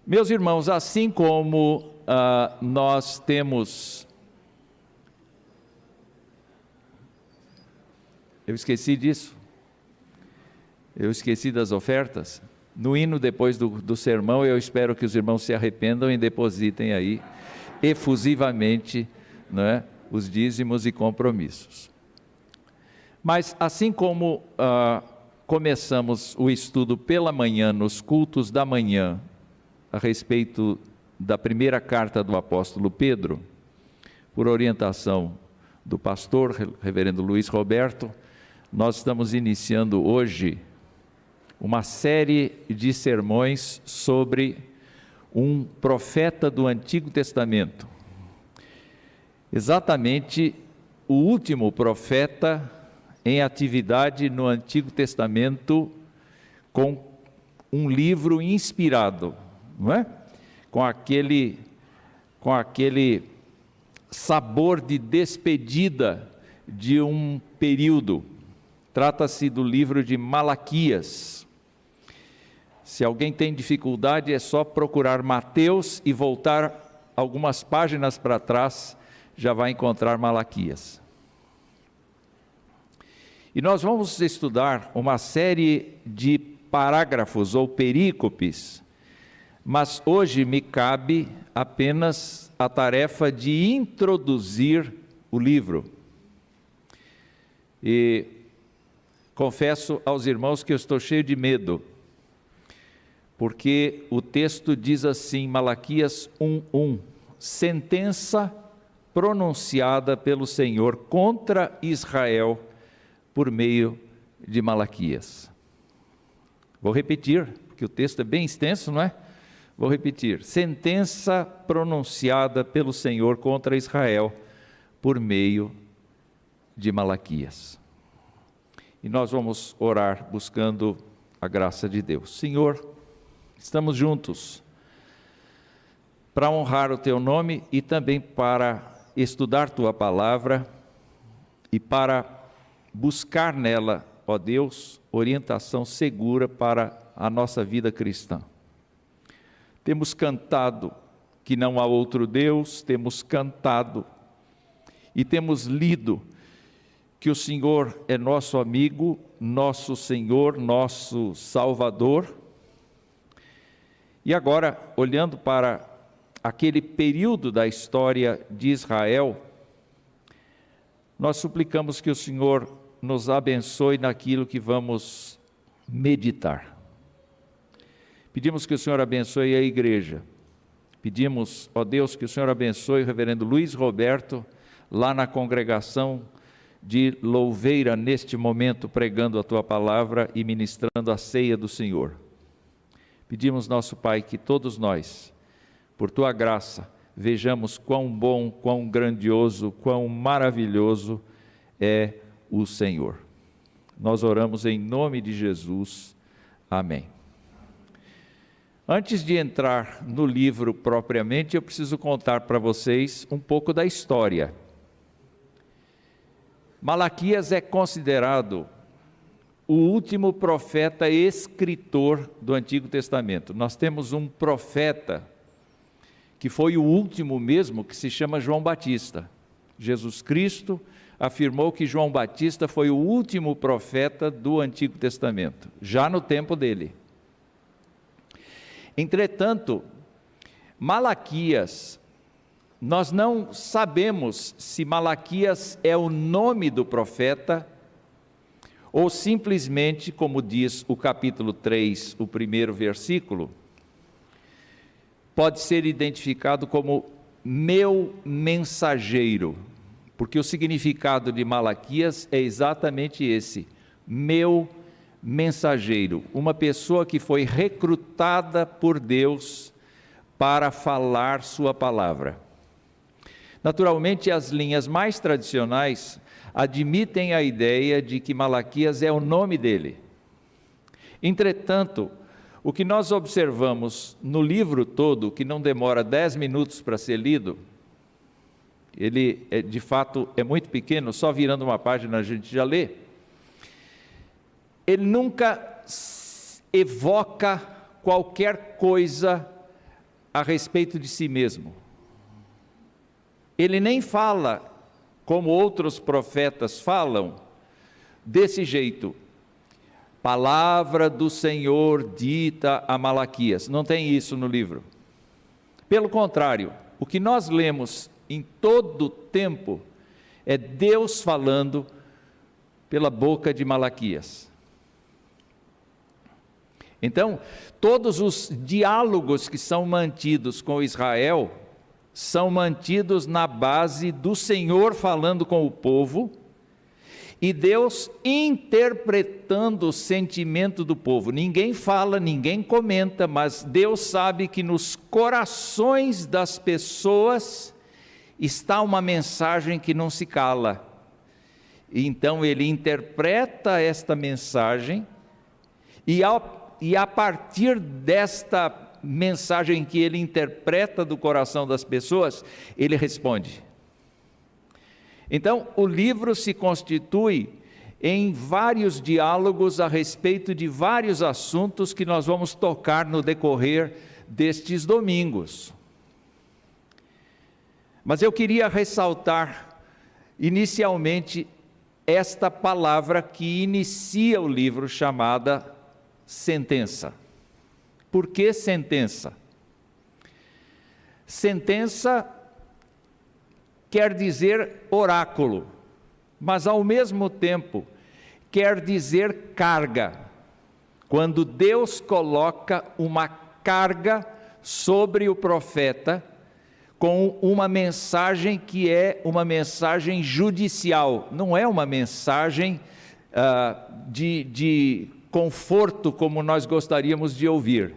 Meus irmãos, assim como nós temos... Eu esqueci disso. Eu esqueci das ofertas. No hino, depois do sermão, eu espero que os irmãos se arrependam e depositem aí, efusivamente, né, os dízimos e compromissos. Mas, assim como começamos o estudo pela manhã, nos cultos da manhã, a respeito da primeira carta do apóstolo Pedro, por orientação do pastor, reverendo Luiz Roberto, nós estamos iniciando hoje uma série de sermões sobre um profeta do Antigo Testamento. Exatamente o último profeta em atividade no Antigo Testamento, com um livro inspirado, não é? Com aquele sabor de despedida de um período. Trata-se do livro de Malaquias. Se alguém tem dificuldade, é só procurar Mateus e voltar algumas páginas para trás, já vai encontrar Malaquias. E nós vamos estudar uma série de parágrafos ou perícopes, mas hoje me cabe apenas a tarefa de introduzir o livro. E confesso aos irmãos que eu estou cheio de medo, porque o texto diz assim, Malaquias 1:1, sentença pronunciada pelo Senhor contra Israel por meio de Malaquias. Vou repetir, porque o texto é bem extenso, não é? Vou repetir, sentença pronunciada pelo Senhor contra Israel por meio de Malaquias. E nós vamos orar buscando a graça de Deus. Senhor, estamos juntos para honrar o Teu nome e também para estudar Tua palavra e para buscar nela, ó Deus, orientação segura para a nossa vida cristã. Temos cantado que não há outro Deus, temos cantado e temos lido que o Senhor é nosso amigo, nosso Senhor, nosso Salvador. E agora, olhando para aquele período da história de Israel, nós suplicamos que o Senhor nos abençoe naquilo que vamos meditar. Pedimos que o Senhor abençoe a igreja. Pedimos, ó Deus, que o Senhor abençoe o reverendo Luiz Roberto, lá na congregação de Louveira, neste momento, pregando a Tua palavra e ministrando a ceia do Senhor. Pedimos, nosso Pai, que todos nós, por Tua graça, vejamos quão bom, quão grandioso, quão maravilhoso é o Senhor. Nós oramos em nome de Jesus. Amém. Antes de entrar no livro propriamente, eu preciso contar para vocês um pouco da história. Malaquias é considerado o último profeta escritor do Antigo Testamento. Nós temos um profeta que foi o último mesmo, que se chama João Batista. Jesus Cristo afirmou que João Batista foi o último profeta do Antigo Testamento, já no tempo dele. Entretanto, Malaquias, nós não sabemos se Malaquias é o nome do profeta, ou simplesmente, como diz o capítulo 3, o primeiro versículo, pode ser identificado como meu mensageiro, porque o significado de Malaquias é exatamente esse, meu mensageiro, uma pessoa que foi recrutada por Deus para falar sua palavra. Naturalmente, as linhas mais tradicionais admitem a ideia de que Malaquias é o nome dele. Entretanto, o que nós observamos no livro todo, que não demora 10 minutos para ser lido, ele de fato é muito pequeno, só virando uma página a gente já lê. Ele nunca evoca qualquer coisa a respeito de si mesmo. Ele nem fala, como outros profetas falam, desse jeito. Palavra do Senhor dita a Malaquias. Não tem isso no livro. Pelo contrário, o que nós lemos em todo o tempo é Deus falando pela boca de Malaquias. Então, todos os diálogos que são mantidos com Israel são mantidos na base do Senhor falando com o povo e Deus interpretando o sentimento do povo. Ninguém fala, ninguém comenta, mas Deus sabe que nos corações das pessoas está uma mensagem que não se cala. E então ele interpreta esta mensagem e a partir desta mensagem que ele interpreta do coração das pessoas, ele responde. Então, o livro se constitui em vários diálogos a respeito de vários assuntos que nós vamos tocar no decorrer destes domingos. Mas eu queria ressaltar, inicialmente, esta palavra que inicia o livro, chamada sentença. Por que sentença? Sentença quer dizer oráculo, mas ao mesmo tempo quer dizer carga. Quando Deus coloca uma carga sobre o profeta com uma mensagem que é uma mensagem judicial, não é uma mensagem de conforto como nós gostaríamos de ouvir.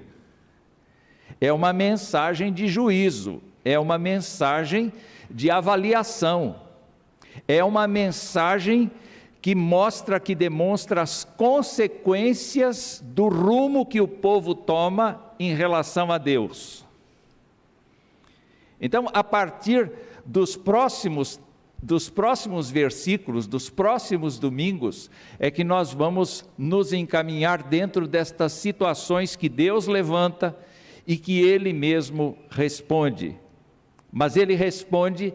É uma mensagem de juízo, é uma mensagem de avaliação, é uma mensagem que mostra, que demonstra as consequências do rumo que o povo toma em relação a Deus. Então, a partir dos próximos versículos, dos próximos domingos, é que nós vamos nos encaminhar dentro destas situações que Deus levanta e que Ele mesmo responde. Mas Ele responde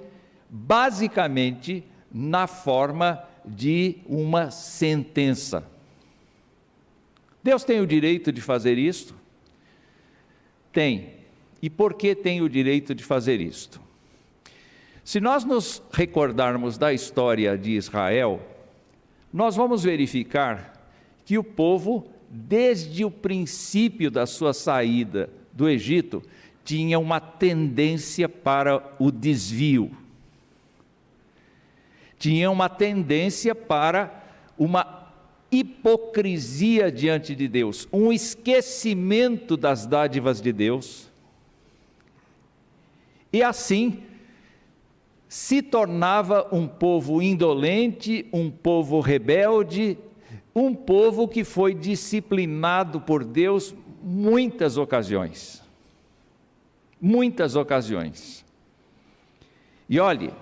basicamente na forma de uma sentença. Deus tem o direito de fazer isto? Tem. E por que tem o direito de fazer isto? Se nós nos recordarmos da história de Israel, nós vamos verificar que o povo, desde o princípio da sua saída do Egito, tinha uma tendência para o desvio. Tinha uma tendência para uma hipocrisia diante de Deus, um esquecimento das dádivas de Deus. E assim, se tornava um povo indolente, um povo rebelde, um povo que foi disciplinado por Deus muitas ocasiões. Muitas ocasiões. E olhe,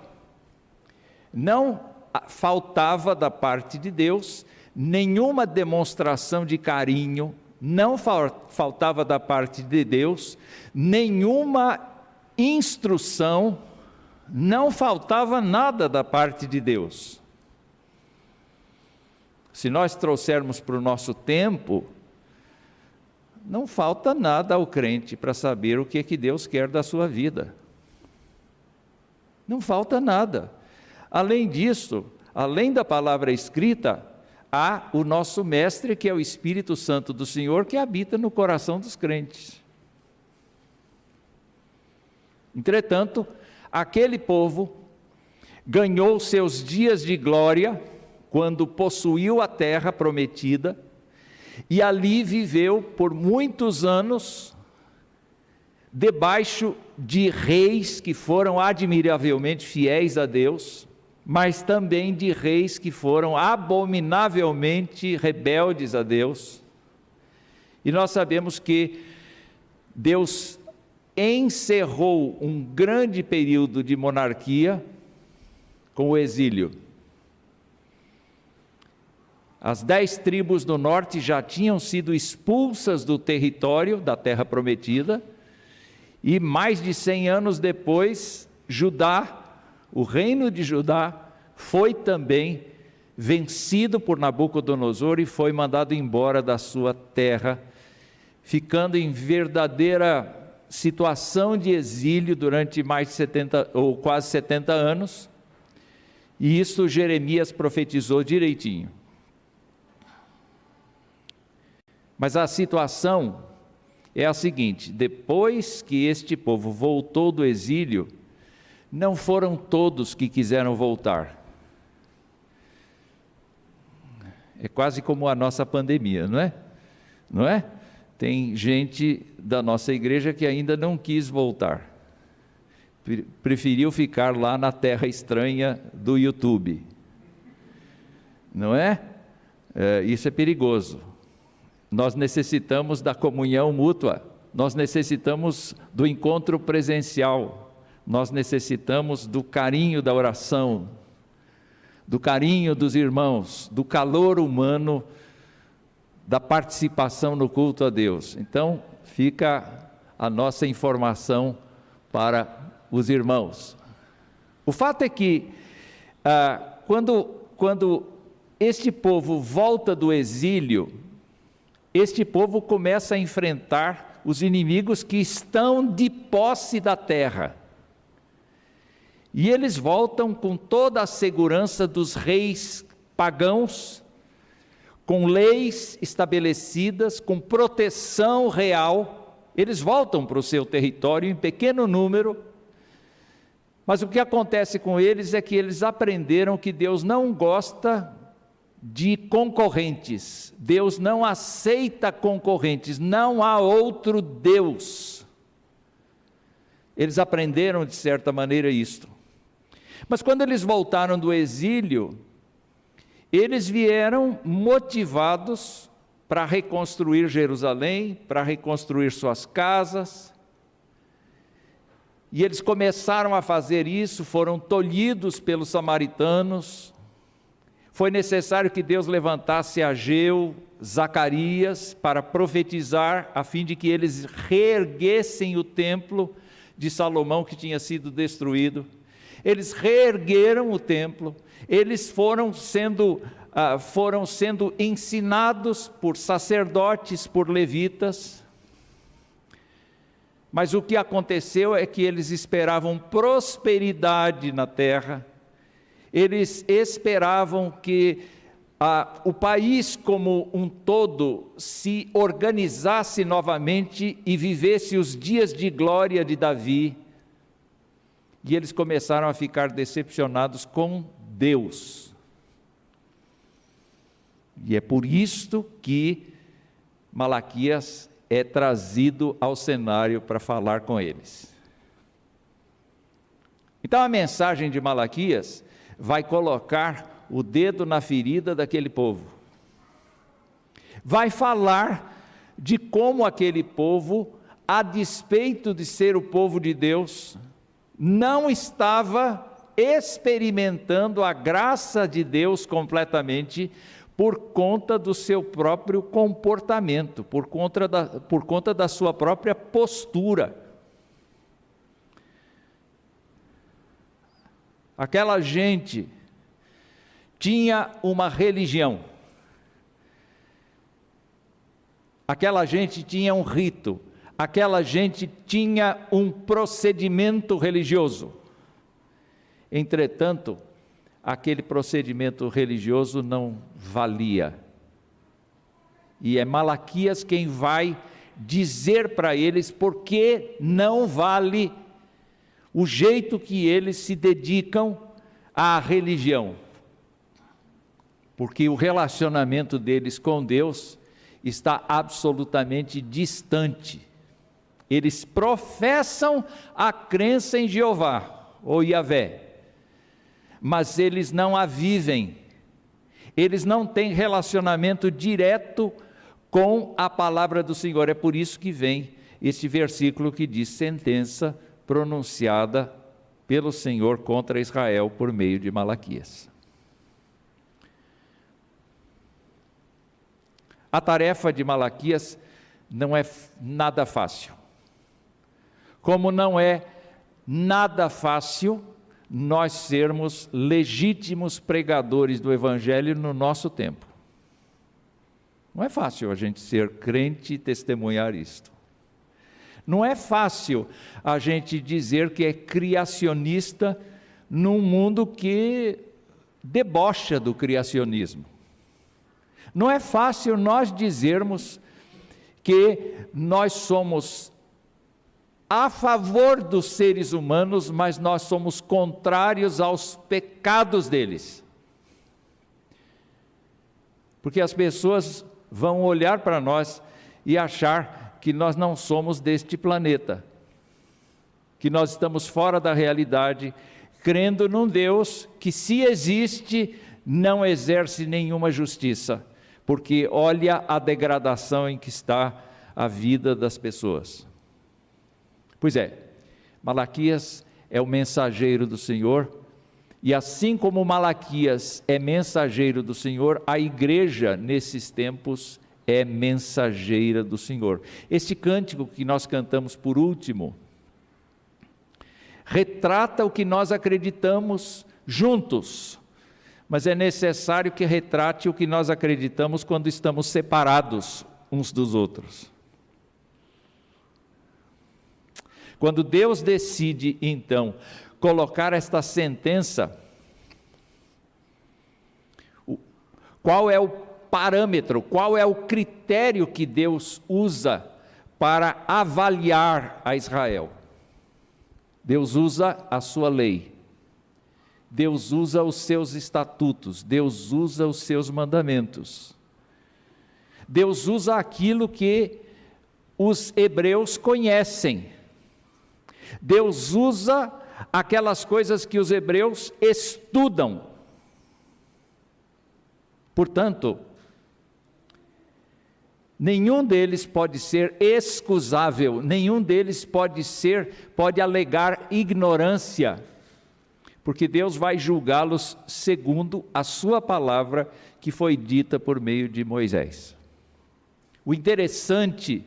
não faltava da parte de Deus nenhuma demonstração de carinho, não faltava da parte de Deus nenhuma instrução, não faltava nada da parte de Deus. Se nós trouxermos para o nosso tempo, não falta nada ao crente para saber o que é que Deus quer da sua vida. Não falta nada. Além disso, além da palavra escrita, há o nosso mestre, que é o Espírito Santo do Senhor, que habita no coração dos crentes. Entretanto, aquele povo ganhou seus dias de glória quando possuiu a terra prometida e ali viveu por muitos anos debaixo de reis que foram admiravelmente fiéis a Deus, mas também de reis que foram abominavelmente rebeldes a Deus. E nós sabemos que Deus encerrou um grande período de monarquia com o exílio. As 10 tribos do norte já tinham sido expulsas do território da terra prometida, E mais de 100 anos depois, Judá, o reino de Judá, foi também vencido por Nabucodonosor e foi mandado embora da sua terra, ficando em verdadeira situação de exílio durante mais de 70 ou quase 70 anos. E isso Jeremias profetizou direitinho. Mas a situação é a seguinte: depois que este povo voltou do exílio, não foram todos que quiseram voltar. É quase como a nossa pandemia, não é? Não é? Tem gente da nossa igreja que ainda não quis voltar. Preferiu ficar lá na terra estranha do YouTube. Não é? Isso é perigoso. Nós necessitamos da comunhão mútua. Nós necessitamos do encontro presencial. Nós necessitamos do carinho da oração, do carinho dos irmãos, do calor humano, da participação no culto a Deus. Então, fica a nossa informação para os irmãos. O fato é que, quando este povo volta do exílio, este povo começa a enfrentar os inimigos que estão de posse da terra. E eles voltam com toda a segurança dos reis pagãos, com leis estabelecidas, com proteção real. Eles voltam para o seu território em pequeno número, mas o que acontece com eles é que eles aprenderam que Deus não gosta de concorrentes, Deus não aceita concorrentes, não há outro Deus. Eles aprenderam de certa maneira isto. Mas quando eles voltaram do exílio, eles vieram motivados para reconstruir Jerusalém, para reconstruir suas casas, e eles começaram a fazer isso, foram tolhidos pelos samaritanos. Foi necessário que Deus levantasse Ageu, Zacarias, para profetizar, a fim de que eles reerguessem o templo de Salomão, que tinha sido destruído. Eles reergueram o templo, eles foram sendo ensinados por sacerdotes, por levitas, mas o que aconteceu é que eles esperavam prosperidade na terra, eles esperavam que o país como um todo se organizasse novamente e vivesse os dias de glória de Davi. E eles começaram a ficar decepcionados com Deus. E é por isto que Malaquias é trazido ao cenário para falar com eles. Então a mensagem de Malaquias vai colocar o dedo na ferida daquele povo. Vai falar de como aquele povo, a despeito de ser o povo de Deus, não estava experimentando a graça de Deus completamente por conta do seu próprio comportamento, por conta da sua própria postura. Aquela gente tinha uma religião, aquela gente tinha um rito, aquela gente tinha um procedimento religioso. Entretanto, aquele procedimento religioso não valia. E é Malaquias quem vai dizer para eles por que não vale o jeito que eles se dedicam à religião. Porque o relacionamento deles com Deus está absolutamente distante. Eles professam a crença em Jeová, ou Yahvé, mas eles não a vivem, eles não têm relacionamento direto com a palavra do Senhor. É por isso que vem este versículo que diz: sentença pronunciada pelo Senhor contra Israel por meio de Malaquias. A tarefa de Malaquias não é nada fácil. como não é nada fácil nós sermos legítimos pregadores do Evangelho no nosso tempo. Não é fácil a gente ser crente e testemunhar isto. Não é fácil a gente dizer que é criacionista num mundo que debocha do criacionismo. Não é fácil nós dizermos que nós somos a favor dos seres humanos, mas nós somos contrários aos pecados deles. Porque as pessoas vão olhar para nós e achar que nós não somos deste planeta, que nós estamos fora da realidade, crendo num Deus que, se existe, não exerce nenhuma justiça, porque olha a degradação em que está a vida das pessoas. Pois é, Malaquias é o mensageiro do Senhor, e assim como Malaquias é mensageiro do Senhor, a igreja nesses tempos é mensageira do Senhor. Este cântico que nós cantamos por último, retrata o que nós acreditamos juntos, mas é necessário que retrate o que nós acreditamos quando estamos separados uns dos outros. Quando Deus decide, então, colocar esta sentença, qual é o parâmetro, qual é o critério que Deus usa para avaliar a Israel? Deus usa a sua lei, Deus usa os seus estatutos, Deus usa os seus mandamentos, Deus usa aquilo que os hebreus conhecem, Deus usa aquelas coisas que os hebreus estudam. Portanto, nenhum deles pode ser excusável, nenhum deles pode alegar ignorância, porque Deus vai julgá-los segundo a sua palavra que foi dita por meio de Moisés. O interessante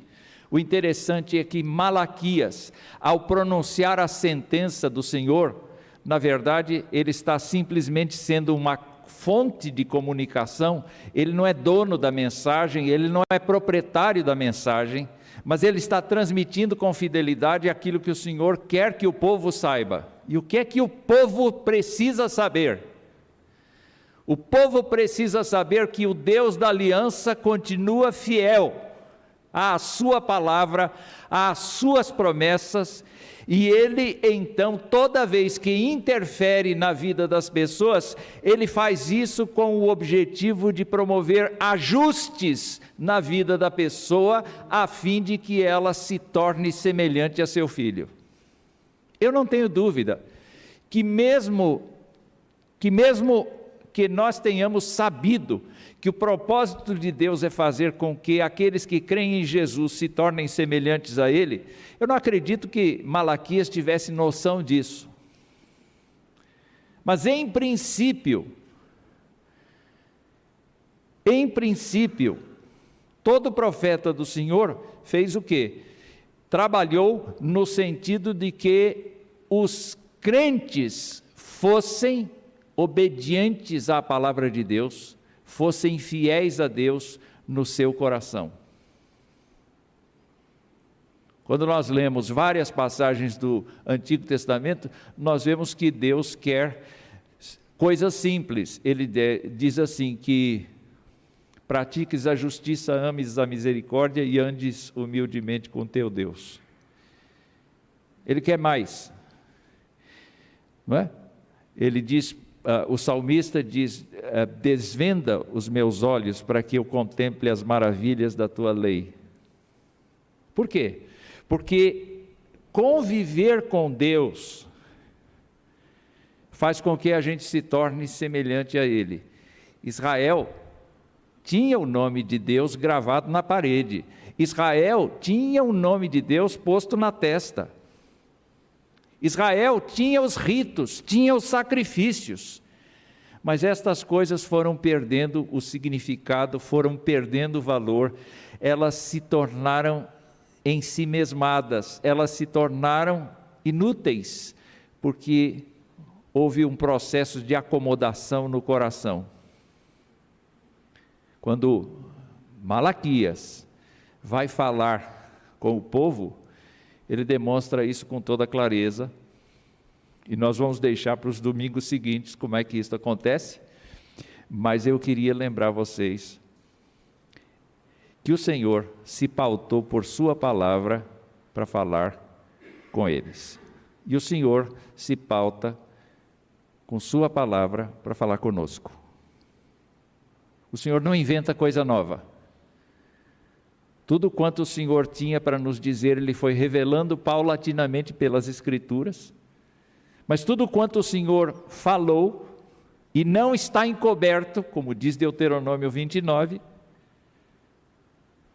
é que Malaquias, ao pronunciar a sentença do Senhor, na verdade, ele está simplesmente sendo uma fonte de comunicação. Ele não é dono da mensagem, ele não é proprietário da mensagem, mas ele está transmitindo com fidelidade aquilo que o Senhor quer que o povo saiba. E o que é que o povo precisa saber? O povo precisa saber que o Deus da aliança continua fiel à sua palavra, às suas promessas, e ele então, toda vez que interfere na vida das pessoas, ele faz isso com o objetivo de promover ajustes na vida da pessoa, a fim de que ela se torne semelhante a seu filho. Eu não tenho dúvida que mesmo que nós tenhamos sabido que o propósito de Deus é fazer com que aqueles que creem em Jesus se tornem semelhantes a Ele, eu não acredito que Malaquias tivesse noção disso. Mas em princípio, todo profeta do Senhor fez o quê? Trabalhou no sentido de que os crentes fossem obedientes à palavra de Deus, fossem fiéis a Deus no seu coração. Quando nós lemos várias passagens do Antigo Testamento, nós vemos que Deus quer coisas simples. Ele diz assim, que pratiques a justiça, ames a misericórdia e andes humildemente com teu Deus. Ele quer mais, não é? Ele diz, o salmista diz, desvenda os meus olhos para que eu contemple as maravilhas da tua lei. Por quê? Porque conviver com Deus faz com que a gente se torne semelhante a Ele. Israel tinha o nome de Deus gravado na parede. Israel tinha o nome de Deus posto na testa. Israel tinha os ritos, tinha os sacrifícios, mas estas coisas foram perdendo o significado, foram perdendo o valor, elas se tornaram ensimesmadas, elas se tornaram inúteis, porque houve um processo de acomodação no coração. Quando Malaquias vai falar com o povo, ele demonstra isso com toda clareza, e nós vamos deixar para os domingos seguintes como é que isso acontece, mas eu queria lembrar vocês que o Senhor se pautou por sua palavra para falar com eles, e o Senhor se pauta com sua palavra para falar conosco. O Senhor não inventa coisa nova. Tudo quanto o Senhor tinha para nos dizer, Ele foi revelando paulatinamente pelas Escrituras, mas tudo quanto o Senhor falou, e não está encoberto, como diz Deuteronômio 29,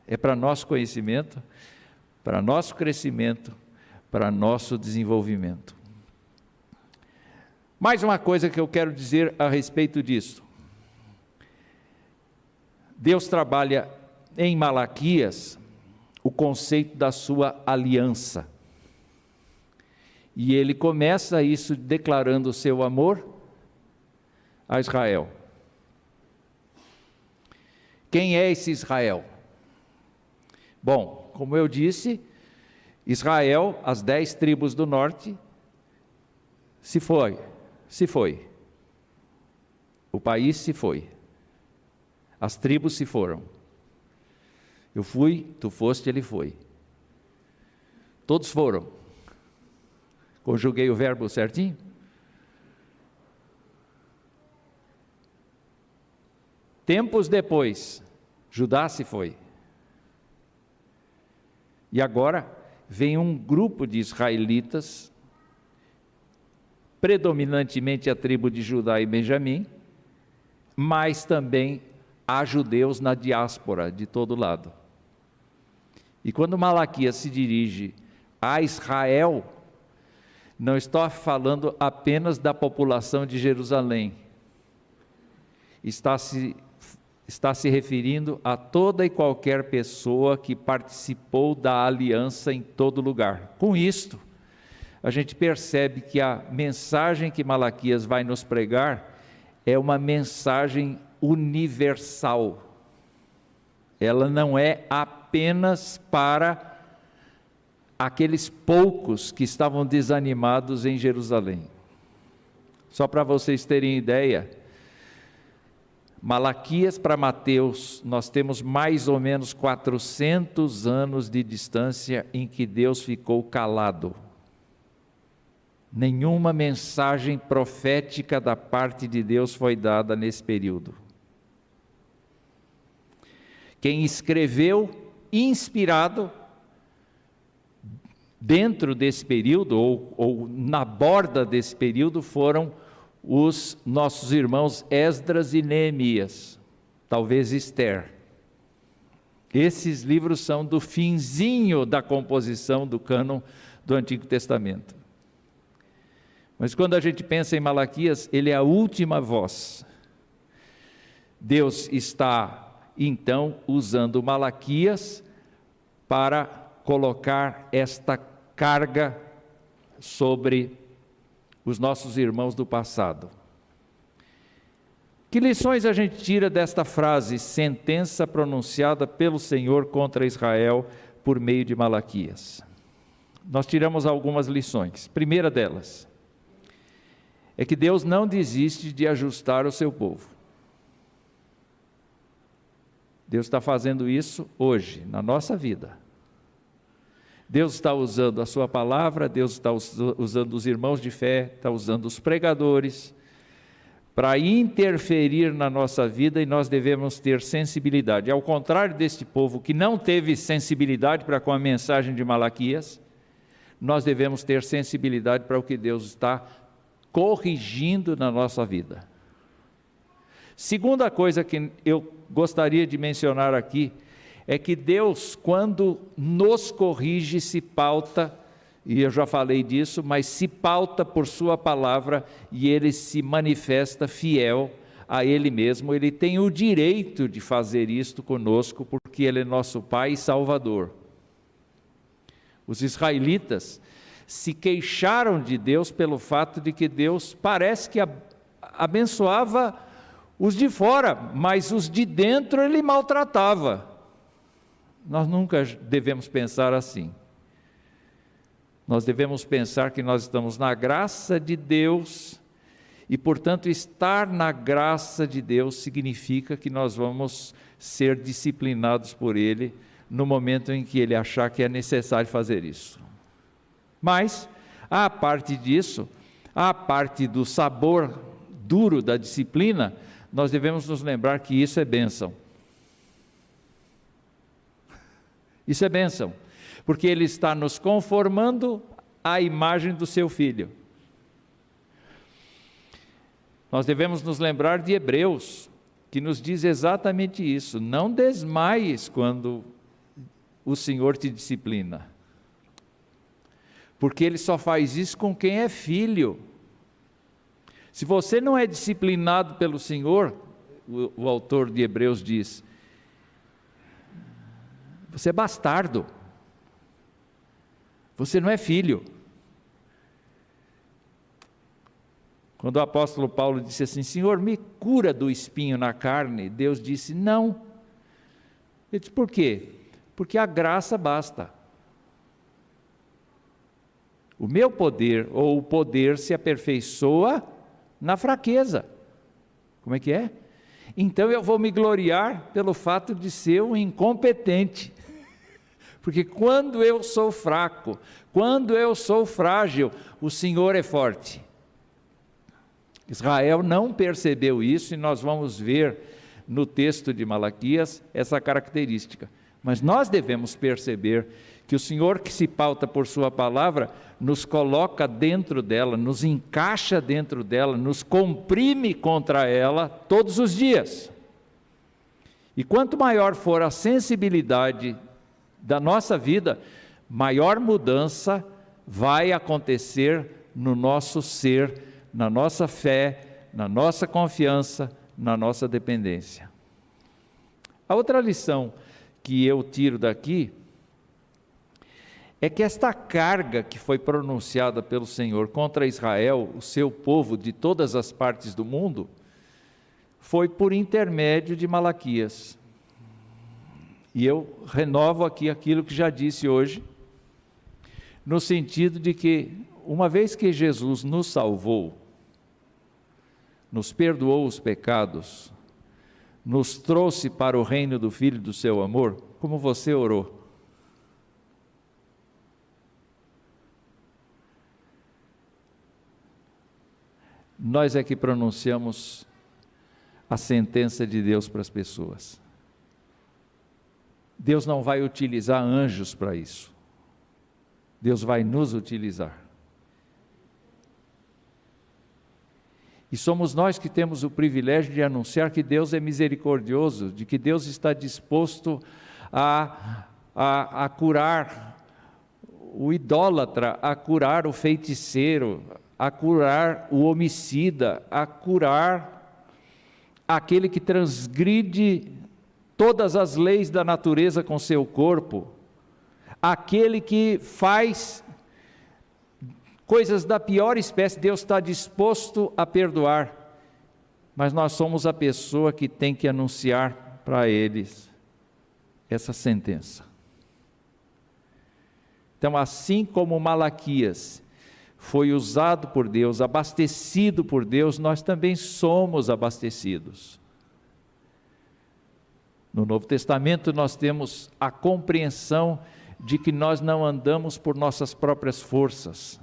é para nosso conhecimento, para nosso crescimento, para nosso desenvolvimento. Mais uma coisa que eu quero dizer a respeito disso. Deus trabalha em Malaquias o conceito da sua aliança. E ele começa isso declarando o seu amor a Israel. Quem é esse Israel? Bom, como eu disse, Israel, as 10 tribos do norte, se foi. O país se foi. As tribos se foram. Eu fui, tu foste, ele foi. Todos foram. Conjuguei o verbo certinho? Tempos depois, Judá se foi. E agora vem um grupo de israelitas, predominantemente a tribo de Judá e Benjamim, mas também há judeus na diáspora de todo lado. E quando Malaquias se dirige a Israel, não está falando apenas da população de Jerusalém, está se referindo a toda e qualquer pessoa que participou da aliança em todo lugar. Com isto, a gente percebe que a mensagem que Malaquias vai nos pregar é uma mensagem universal. Ela não é apenas para aqueles poucos que estavam desanimados em Jerusalém. Só para vocês terem ideia, Malaquias para Mateus, nós temos mais ou menos 400 anos de distância em que Deus ficou calado. Nenhuma mensagem profética da parte de Deus foi dada nesse período. Quem escreveu, inspirado, dentro desse período, ou na borda desse período, foram os nossos irmãos Esdras e Neemias, talvez Esther. Esses livros são do finzinho da composição do cânon do Antigo Testamento. Mas quando a gente pensa em Malaquias, ele é a última voz. Deus está, então, usando Malaquias para colocar esta carga sobre os nossos irmãos do passado. Que lições a gente tira desta frase, sentença pronunciada pelo Senhor contra Israel por meio de Malaquias? Nós tiramos algumas lições. Primeira delas é que Deus não desiste de ajustar o seu povo. Deus está fazendo isso hoje, na nossa vida. Deus está usando a sua palavra, Deus está usando os irmãos de fé, está usando os pregadores, para interferir na nossa vida, e nós devemos ter sensibilidade. Ao contrário deste povo que não teve sensibilidade para com a mensagem de Malaquias, nós devemos ter sensibilidade para o que Deus está corrigindo na nossa vida. Segunda coisa que eu gostaria de mencionar aqui, é que Deus, quando nos corrige, se pauta, e eu já falei disso, mas se pauta por sua palavra, e Ele se manifesta fiel a Ele mesmo. Ele tem o direito de fazer isto conosco, porque Ele é nosso Pai e Salvador. Os israelitas se queixaram de Deus pelo fato de que Deus parece que abençoava os de fora, mas os de dentro ele maltratava. Nós nunca devemos pensar assim. Nós devemos pensar que nós estamos na graça de Deus e, portanto, estar na graça de Deus significa que nós vamos ser disciplinados por Ele no momento em que Ele achar que é necessário fazer isso. Mas, à parte disso, à parte do sabor duro da disciplina, nós devemos nos lembrar que isso é bênção. Isso é bênção, porque Ele está nos conformando à imagem do Seu Filho. Nós devemos nos lembrar de Hebreus, que nos diz exatamente isso: não desmaies quando o Senhor te disciplina, porque Ele só faz isso com quem é filho. Se você não é disciplinado pelo Senhor, o autor de Hebreus diz, você é bastardo, você não é filho. Quando o apóstolo Paulo disse assim, Senhor, me cura do espinho na carne, Deus disse, não. Ele disse, por quê? Porque a graça basta. O meu poder, ou o poder se aperfeiçoa na fraqueza. Como é que é? Então eu vou me gloriar pelo fato de ser um incompetente. Porque quando eu sou fraco, quando eu sou frágil, o Senhor é forte. Israel não percebeu isso e nós vamos ver no texto de Malaquias essa característica. Mas nós devemos perceber que o Senhor, que se pauta por sua palavra, nos coloca dentro dela, nos encaixa dentro dela, nos comprime contra ela todos os dias. E quanto maior for a sensibilidade da nossa vida, maior mudança vai acontecer no nosso ser, na nossa fé, na nossa confiança, na nossa dependência. A outra lição que eu tiro daqui é que esta carga que foi pronunciada pelo Senhor contra Israel, o seu povo de todas as partes do mundo, foi por intermédio de Malaquias. E eu renovo aqui aquilo que já disse hoje, no sentido de que, uma vez que Jesus nos salvou, nos perdoou os pecados, nos trouxe para o reino do Filho do seu amor, como você orou. Nós é que pronunciamos a sentença de Deus para as pessoas. Deus não vai utilizar anjos para isso. Deus vai nos utilizar. E somos nós que temos o privilégio de anunciar que Deus é misericordioso, de que Deus está disposto a curar o idólatra, a curar o feiticeiro, a curar o homicida, a curar aquele que transgride todas as leis da natureza com seu corpo, aquele que faz coisas da pior espécie. Deus está disposto a perdoar, mas nós somos a pessoa que tem que anunciar para eles essa sentença. Então, assim como Malaquias foi usado por Deus, abastecido por Deus, nós também somos abastecidos. No Novo Testamento nós temos a compreensão de que nós não andamos por nossas próprias forças.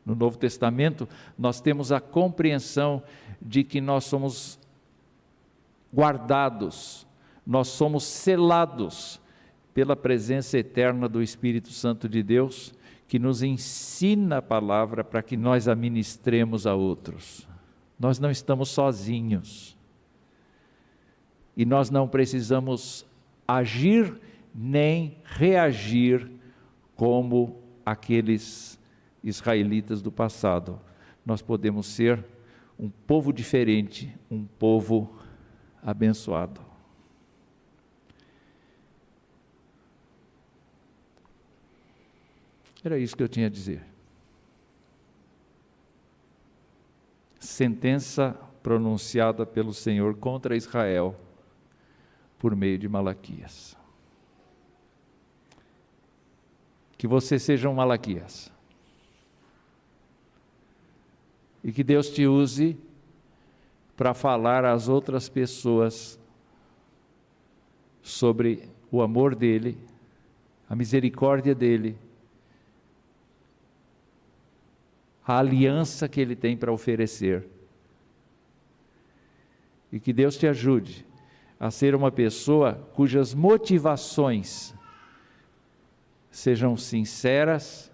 No Novo Testamento nós temos a compreensão de que nós somos guardados, nós somos selados pela presença eterna do Espírito Santo de Deus, que nos ensina a palavra para que nós a ministremos a outros. Nós não estamos sozinhos. E nós não precisamos agir nem reagir como aqueles israelitas do passado. Nós podemos ser um povo diferente, um povo abençoado. Era isso que eu tinha a dizer. Sentença pronunciada pelo Senhor contra Israel por meio de Malaquias. Que você seja um Malaquias. E que Deus te use para falar às outras pessoas sobre o amor dEle, a misericórdia dEle, a aliança que Ele tem para oferecer. E que Deus te ajude a ser uma pessoa cujas motivações sejam sinceras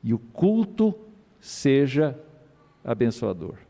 e o culto seja abençoador.